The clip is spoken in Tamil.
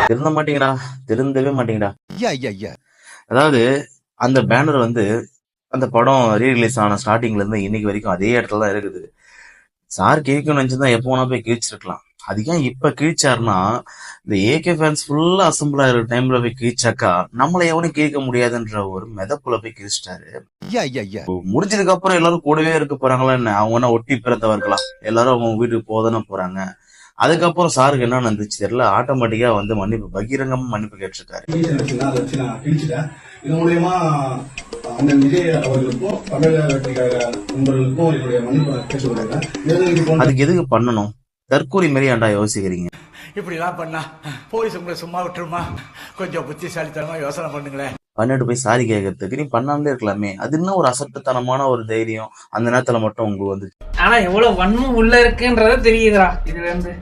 திருந்த மாட்டீங்கடா, திருந்தவே மாட்டீங்கடா. ஐயா ஐயா ஐயா அதாவது அந்த பேனர் வந்து அந்த படம் ரீரிலீஸ் ஆன ஸ்டார்டிங்ல இருந்து இன்னைக்கு வரைக்கும் அதே இடத்துல தான் இருக்குது. சார் கிழிக்கணும்னு நினைச்சிருந்தா எப்போ வேணா போய் கிழிச்சிருக்கலாம். அது ஏன் இப்ப கிழிச்சாருன்னா, இந்த ஏகே ஃபேன்ஸ் ஃபுல்லா அசம்பிள் ஆகிற டைம்ல போய் கிழிச்சாக்கா நம்மள எவனும் கிழிக்க முடியாதுன்ற ஒரு மெதப்புல போய் கிழிச்சிட்டாரு. ஐயா ஐயா ஐயா முடிஞ்சதுக்கு அப்புறம் எல்லாரும் கூடவே இருக்க போறாங்களா என்ன? அவங்க என்ன ஒட்டி பிறந்தவர்களா? எல்லாரும் அவங்க வீட்டுக்கு போதானே போறாங்க. அதுக்கப்புறம் சாருக்கு என்ன நடந்துச்சு தெரியல, ஆட்டோமேட்டிக்கா வந்து மன்னிப்பு பகிரங்கமா மன்னிப்பு கேட்டிருக்காரு. இது மூலயமா அண்ணன் விஜய் அவர்களுக்கும் தமிழக வெற்றிக்காக நண்பர்களுக்கும் என்னுடைய மன்னிப்பு கேட்டுக்கொள்கிறேன். அதுக்கு எதுக்கு பண்ணணும்? தற்கூரி மாரி ஏன்டா யோசிக்கிறீங்க? இப்படி எல்லாம் பண்ணா போலீஸ் உங்களை சும்மா விட்டுருமா? கொஞ்சம் புத்திசாலித்தனமா யோசனை பண்ணுங்களேன். பண்ணிட்டு போய் சாரி கேட்கறதுக்கு நீ பண்ணாமலே இருக்கலாமே. அது இன்னும் ஒரு அசட்டுத்தனமான ஒரு தைரியம் அந்த நேரத்துல மட்டும் உங்களுக்கு வந்து. ஆனா எவ்வளவு வன்மம் உள்ள இருக்குன்றத தெரியுதுடா இதுல இருந்து.